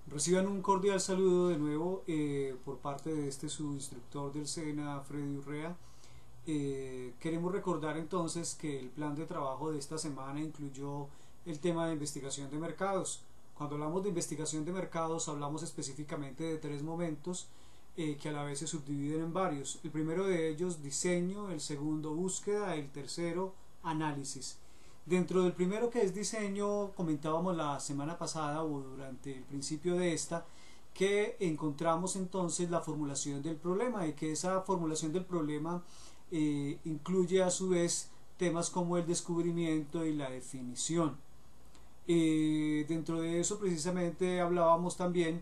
Reciban un cordial saludo de nuevo por parte de su instructor del SENA, Freddy Urrea. Queremos recordar entonces que el plan de trabajo de esta semana incluyó el tema de investigación de mercados. Cuando hablamos de investigación de mercados hablamos específicamente de tres momentos que a la vez se subdividen en varios. El primero de ellos, diseño; el segundo, búsqueda; el tercero, análisis. Dentro del primero, que es diseño, comentábamos la semana pasada o durante el principio de esta que encontramos entonces la formulación del problema y que esa formulación del problema incluye a su vez temas como el descubrimiento y la definición. Dentro de eso precisamente hablábamos también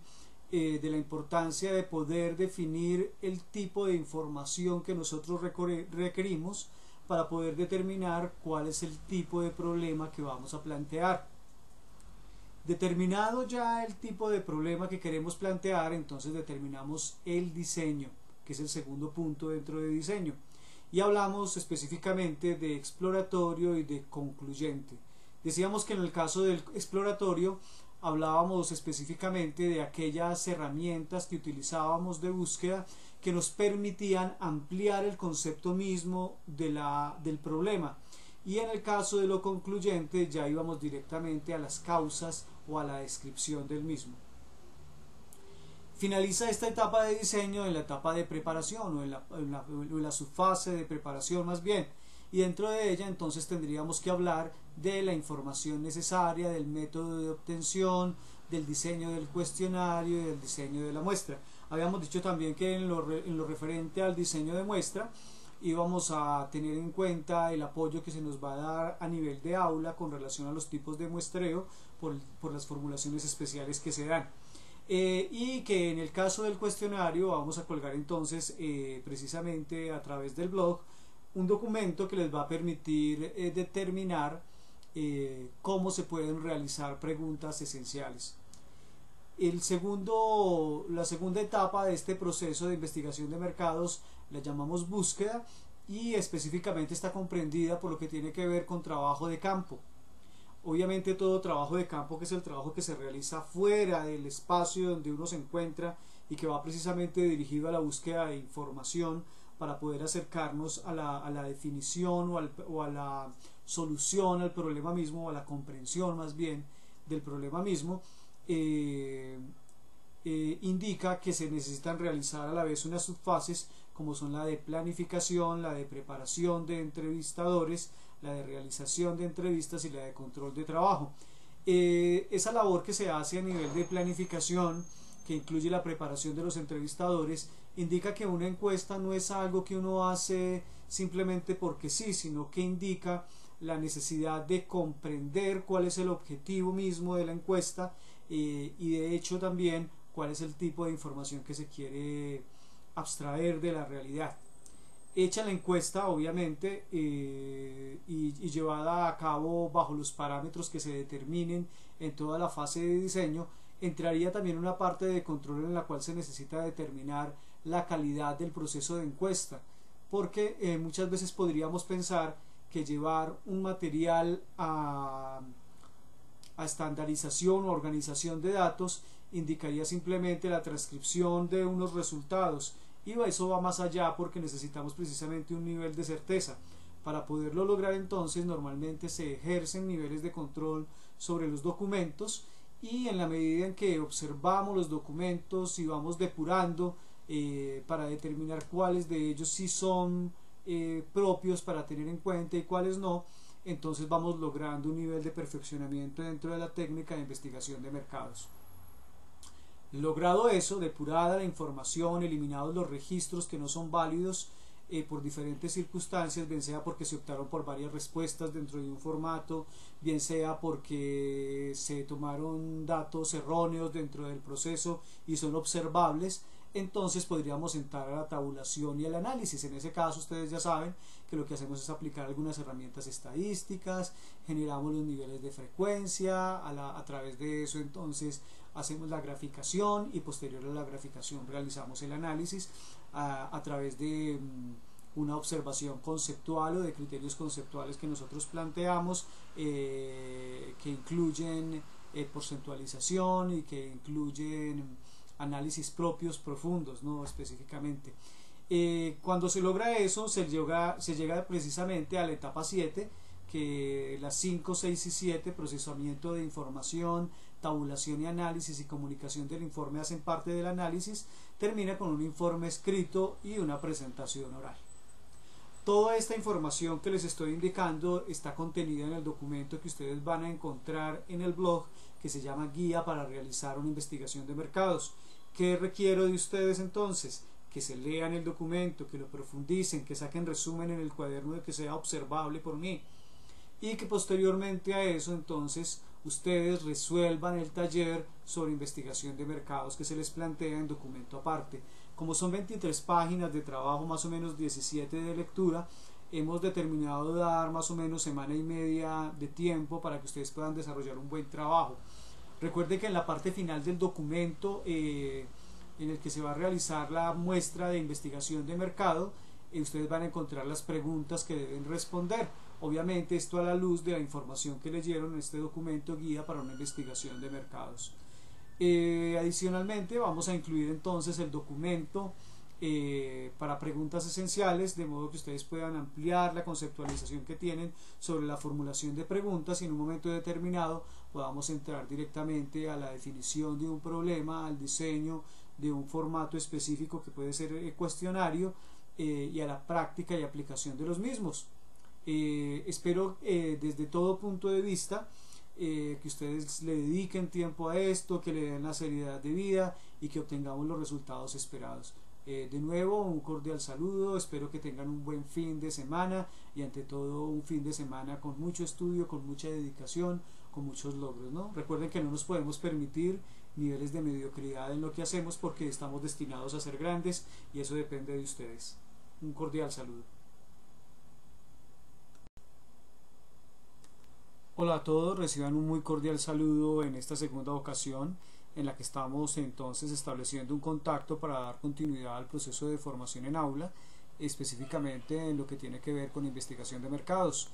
de la importancia de poder definir el tipo de información que nosotros requerimos para poder determinar cuál es el tipo de problema que vamos a plantear. Determinado ya el tipo de problema que queremos plantear, entonces determinamos el diseño, que es el segundo punto dentro de diseño, y hablamos específicamente de exploratorio y de concluyente. Decíamos que en el caso del exploratorio hablábamos específicamente de aquellas herramientas que utilizábamos de búsqueda que nos permitían ampliar el concepto mismo del problema, y en el caso de lo concluyente ya íbamos directamente a las causas o a la descripción del mismo. Finaliza esta etapa de diseño en la etapa de preparación o en la subfase de preparación más bien, y dentro de ella entonces tendríamos que hablar de la información necesaria, del método de obtención, del diseño del cuestionario y del diseño de la muestra. Habíamos dicho también que en lo referente al diseño de muestra íbamos a tener en cuenta el apoyo que se nos va a dar a nivel de aula con relación a los tipos de muestreo por las formulaciones especiales que se dan. Y que en el caso del cuestionario vamos a colgar entonces precisamente a través del blog un documento que les va a permitir determinar cómo se pueden realizar preguntas esenciales. La segunda etapa de este proceso de investigación de mercados la llamamos búsqueda, y específicamente está comprendida por lo que tiene que ver con trabajo de campo. Obviamente todo trabajo de campo, que es el trabajo que se realiza fuera del espacio donde uno se encuentra y que va precisamente dirigido a la búsqueda de información para poder acercarnos a la definición o a la solución al problema mismo, o a la comprensión más bien del problema mismo. Indica que se necesitan realizar a la vez unas subfases como son la de planificación, la de preparación de entrevistadores, la de realización de entrevistas y la de control de trabajo. Esa labor que se hace a nivel de planificación, que incluye la preparación de los entrevistadores, indica que una encuesta no es algo que uno hace simplemente porque sí, sino que indica la necesidad de comprender cuál es el objetivo mismo de la encuesta y de hecho también cuál es el tipo de información que se quiere abstraer de la realidad. Hecha la encuesta, obviamente, y llevada a cabo bajo los parámetros que se determinen en toda la fase de diseño, entraría también una parte de control en la cual se necesita determinar la calidad del proceso de encuesta, porque muchas veces podríamos pensar que llevar un material a estandarización o organización de datos indicaría simplemente la transcripción de unos resultados, y eso va más allá porque necesitamos precisamente un nivel de certeza. Para poderlo lograr entonces normalmente se ejercen niveles de control sobre los documentos, y en la medida en que observamos los documentos y vamos depurando para determinar cuáles de ellos sí son propios para tener en cuenta y cuáles no, entonces vamos logrando un nivel de perfeccionamiento dentro de la técnica de investigación de mercados. Logrado eso, depurada la información, eliminados los registros que no son válidos por diferentes circunstancias, bien sea porque se optaron por varias respuestas dentro de un formato, bien sea porque se tomaron datos erróneos dentro del proceso y son observables, entonces podríamos entrar a la tabulación y el análisis. En ese caso ustedes ya saben que lo que hacemos es aplicar algunas herramientas estadísticas, generamos los niveles de frecuencia, a través de eso entonces hacemos la graficación, y posterior a la graficación realizamos el análisis a través de una observación conceptual o de criterios conceptuales que nosotros planteamos, que incluyen porcentualización y que incluyen análisis propios profundos, ¿no? Específicamente. Cuando se logra eso, se llega precisamente a la etapa 7, que las 5, 6 y 7, procesamiento de información, tabulación y análisis y comunicación del informe, hacen parte del análisis, termina con un informe escrito y una presentación oral. Toda esta información que les estoy indicando está contenida en el documento que ustedes van a encontrar en el blog, que se llama Guía para realizar una investigación de mercados. ¿Qué requiero de ustedes entonces? Que se lean el documento, que lo profundicen, que saquen resumen en el cuaderno de que sea observable por mí, y que posteriormente a eso entonces ustedes resuelvan el taller sobre investigación de mercados que se les plantea en documento aparte. Como son 23 páginas de trabajo, más o menos 17 de lectura, hemos determinado dar más o menos semana y media de tiempo para que ustedes puedan desarrollar un buen trabajo. Recuerden que en la parte final del documento en el que se va a realizar la muestra de investigación de mercado, ustedes van a encontrar las preguntas que deben responder. Obviamente esto a la luz de la información que leyeron en este documento Guía para una investigación de mercados. Adicionalmente vamos a incluir entonces el documento para preguntas esenciales, de modo que ustedes puedan ampliar la conceptualización que tienen sobre la formulación de preguntas y en un momento determinado podamos entrar directamente a la definición de un problema, al diseño de un formato específico que puede ser cuestionario y a la práctica y aplicación de los mismos. Espero desde todo punto de vista que ustedes le dediquen tiempo a esto, que le den la seriedad debida y que obtengamos los resultados esperados. De nuevo, un cordial saludo, espero que tengan un buen fin de semana y ante todo un fin de semana con mucho estudio, con mucha dedicación, con muchos logros, ¿no? Recuerden que no nos podemos permitir niveles de mediocridad en lo que hacemos porque estamos destinados a ser grandes y eso depende de ustedes. Un cordial saludo. Hola a todos, reciban un muy cordial saludo en esta segunda ocasión en la que estamos entonces estableciendo un contacto para dar continuidad al proceso de formación en aula, específicamente en lo que tiene que ver con investigación de mercados.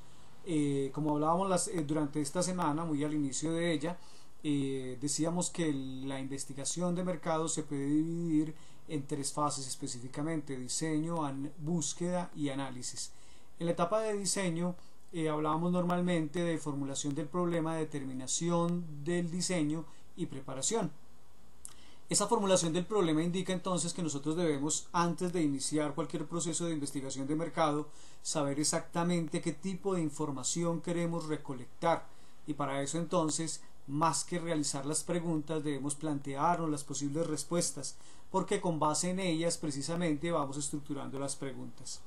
Como hablábamos durante esta semana, muy al inicio de ella, decíamos que la investigación de mercados se puede dividir en 3 fases específicamente: diseño, búsqueda y análisis. En la etapa de diseño hablábamos normalmente de formulación del problema, determinación del diseño y preparación. Esa formulación del problema indica entonces que nosotros debemos, antes de iniciar cualquier proceso de investigación de mercado, saber exactamente qué tipo de información queremos recolectar, y para eso entonces, más que realizar las preguntas, debemos plantearnos las posibles respuestas, porque con base en ellas precisamente vamos estructurando las preguntas.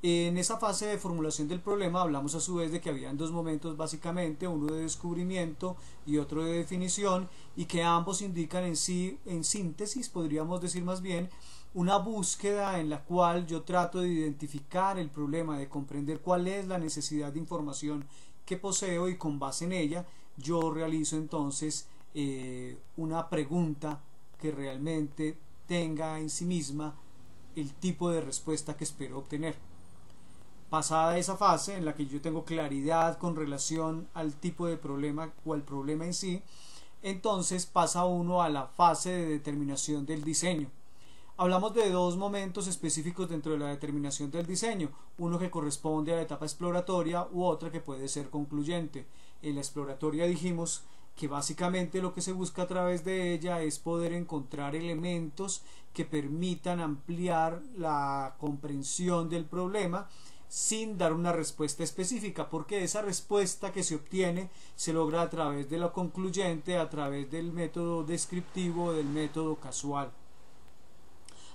En esa fase de formulación del problema hablamos a su vez de que habían 2 momentos básicamente, uno de descubrimiento y otro de definición, y que ambos indican en sí, en síntesis podríamos decir más bien, una búsqueda en la cual yo trato de identificar el problema, de comprender cuál es la necesidad de información que poseo, y con base en ella yo realizo entonces una pregunta que realmente tenga en sí misma el tipo de respuesta que espero obtener. Pasada esa fase en la que yo tengo claridad con relación al tipo de problema o al problema en sí, entonces pasa uno a la fase de determinación del diseño. Hablamos de 2 momentos específicos dentro de la determinación del diseño, uno que corresponde a la etapa exploratoria u otra que puede ser concluyente. En la exploratoria dijimos que básicamente lo que se busca a través de ella es poder encontrar elementos que permitan ampliar la comprensión del problema sin dar una respuesta específica, porque esa respuesta que se obtiene se logra a través de lo concluyente, a través del método descriptivo, del método casual.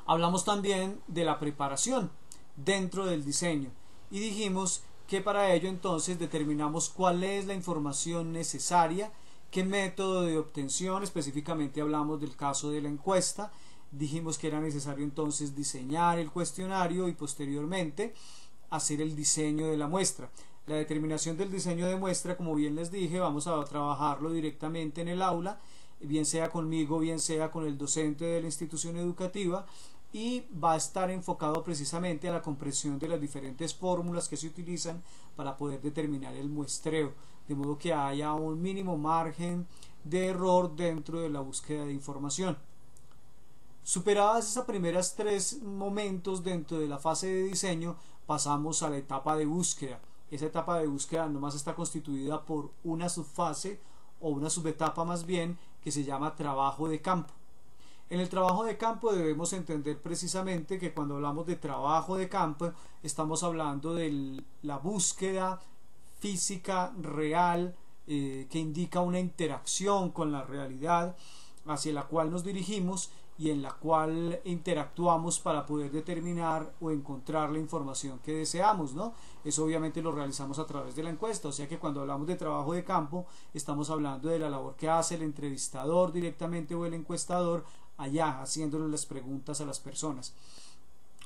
Hablamos también de la preparación dentro del diseño y dijimos que para ello entonces determinamos cuál es la información necesaria, qué método de obtención, específicamente hablamos del caso de la encuesta. Dijimos que era necesario entonces diseñar el cuestionario y posteriormente hacer el diseño de la muestra. La determinación del diseño de muestra, como bien les dije, vamos a trabajarlo directamente en el aula, bien sea conmigo, bien sea con el docente de la institución educativa, y va a estar enfocado precisamente a la comprensión de las diferentes fórmulas que se utilizan para poder determinar el muestreo, de modo que haya un mínimo margen de error dentro de la búsqueda de información. Superadas esas primeras 3 momentos dentro de la fase de diseño, pasamos a la etapa de búsqueda. Esa etapa de búsqueda nomás está constituida por una subfase o una subetapa más bien, que se llama trabajo de campo. En el trabajo de campo debemos entender precisamente que cuando hablamos de trabajo de campo estamos hablando de la búsqueda física real, que indica una interacción con la realidad hacia la cual nos dirigimos y en la cual interactuamos para poder determinar o encontrar la información que deseamos, ¿no? Eso obviamente lo realizamos a través de la encuesta, o sea que cuando hablamos de trabajo de campo estamos hablando de la labor que hace el entrevistador directamente o el encuestador allá haciéndole las preguntas a las personas.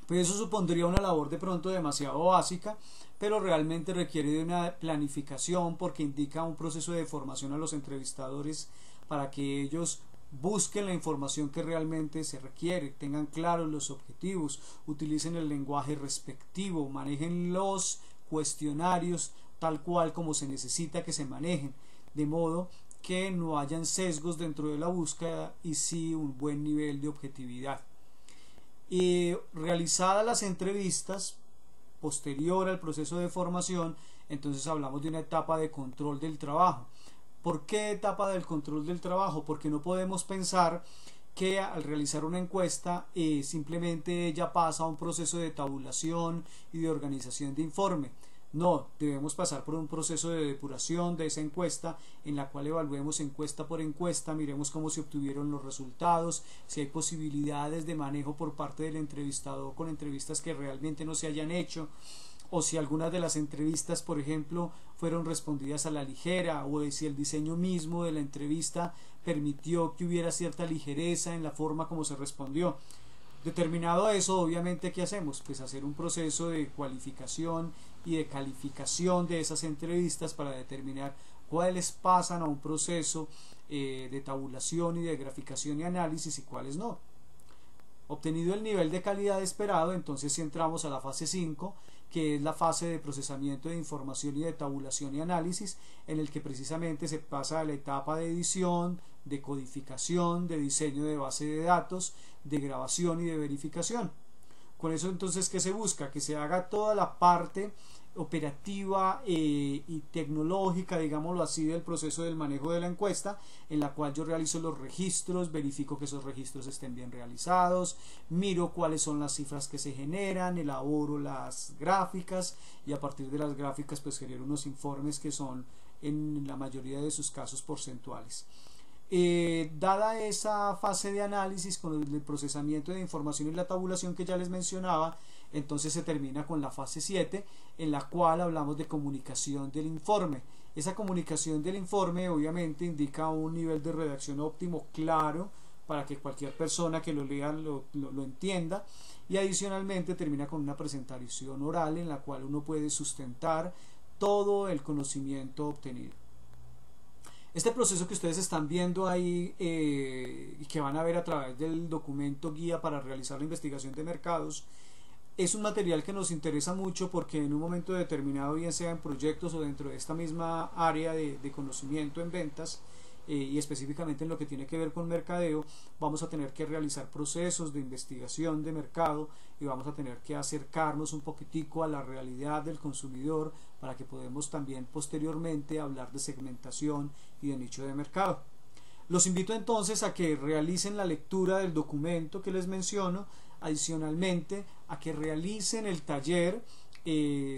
Pues eso supondría una labor de pronto demasiado básica, pero realmente requiere de una planificación porque indica un proceso de formación a los entrevistadores para que ellos busquen la información que realmente se requiere, tengan claros los objetivos, utilicen el lenguaje respectivo, manejen los cuestionarios tal cual como se necesita que se manejen, de modo que no hayan sesgos dentro de la búsqueda y sí un buen nivel de objetividad. Realizadas las entrevistas, posterior al proceso de formación, entonces hablamos de una etapa de control del trabajo. ¿Por qué etapa del control del trabajo? Porque no podemos pensar que al realizar una encuesta simplemente ella pasa a un proceso de tabulación y de organización de informe. No, debemos pasar por un proceso de depuración de esa encuesta en la cual evaluemos encuesta por encuesta, miremos cómo se obtuvieron los resultados, si hay posibilidades de manejo por parte del entrevistador con entrevistas que realmente no se hayan hecho, o si algunas de las entrevistas, por ejemplo, fueron respondidas a la ligera, o si el diseño mismo de la entrevista permitió que hubiera cierta ligereza en la forma como se respondió. Determinado eso, obviamente, ¿qué hacemos? Pues hacer un proceso de cualificación y de calificación de esas entrevistas para determinar cuáles pasan a un proceso de tabulación y de graficación y análisis y cuáles no. Obtenido el nivel de calidad esperado, entonces sí entramos a la fase 5, que es la fase de procesamiento de información y de tabulación y análisis, en el que precisamente se pasa a la etapa de edición, de codificación, de diseño de base de datos, de grabación y de verificación. Con eso entonces, ¿qué se busca? Que se haga toda la parte operativa y tecnológica, digámoslo así, del proceso del manejo de la encuesta, en la cual yo realizo los registros, verifico que esos registros estén bien realizados, miro cuáles son las cifras que se generan, elaboro las gráficas y a partir de las gráficas pues genero unos informes que son en la mayoría de sus casos porcentuales. Dada esa fase de análisis con el procesamiento de información y la tabulación que ya les mencionaba, entonces se termina con la fase 7, en la cual hablamos de comunicación del informe. Esa comunicación del informe obviamente indica un nivel de redacción óptimo, claro, para que cualquier persona que lo lea lo entienda, y adicionalmente termina con una presentación oral en la cual uno puede sustentar todo el conocimiento obtenido. Este proceso que ustedes están viendo ahí y que van a ver a través del documento guía para realizar la investigación de mercados es un material que nos interesa mucho porque en un momento determinado, bien sea en proyectos o dentro de esta misma área de conocimiento en ventas y específicamente en lo que tiene que ver con mercadeo, vamos a tener que realizar procesos de investigación de mercado y vamos a tener que acercarnos un poquitico a la realidad del consumidor para que podamos también posteriormente hablar de segmentación y de nicho de mercado. Los invito entonces a que realicen la lectura del documento que les menciono, adicionalmente a que realicen el taller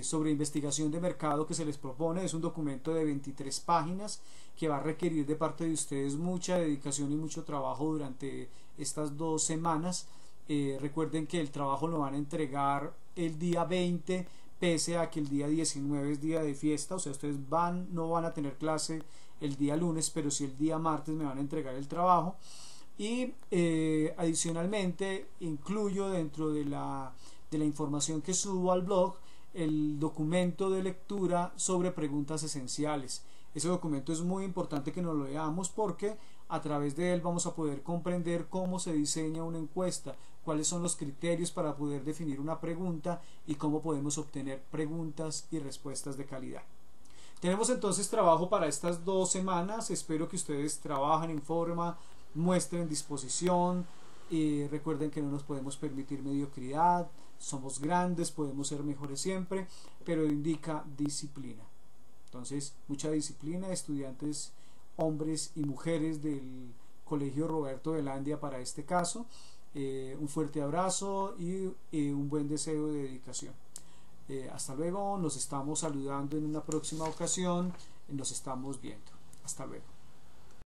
sobre investigación de mercado que se les propone. Es un documento de 23 páginas que va a requerir de parte de ustedes mucha dedicación y mucho trabajo durante estas 2 semanas. Recuerden que el trabajo lo van a entregar el día 20, pese a que el día 19 es día de fiesta, o sea, ustedes no van a tener clase el día lunes, pero sí el día martes me van a entregar el trabajo. Y adicionalmente incluyo dentro de la información que subo al blog el documento de lectura sobre preguntas esenciales. Ese documento es muy importante que nos lo leamos porque a través de él vamos a poder comprender cómo se diseña una encuesta, cuáles son los criterios para poder definir una pregunta y cómo podemos obtener preguntas y respuestas de calidad. Tenemos entonces trabajo para estas 2 semanas. Espero que ustedes trabajen en forma, muestren disposición. Recuerden que no nos podemos permitir mediocridad. Somos grandes, podemos ser mejores siempre, pero indica disciplina. Entonces, mucha disciplina, estudiantes, hombres y mujeres del Colegio Roberto Velandia para este caso. Un fuerte abrazo y un buen deseo de dedicación. Hasta luego, nos estamos saludando en una próxima ocasión, nos estamos viendo. Hasta luego.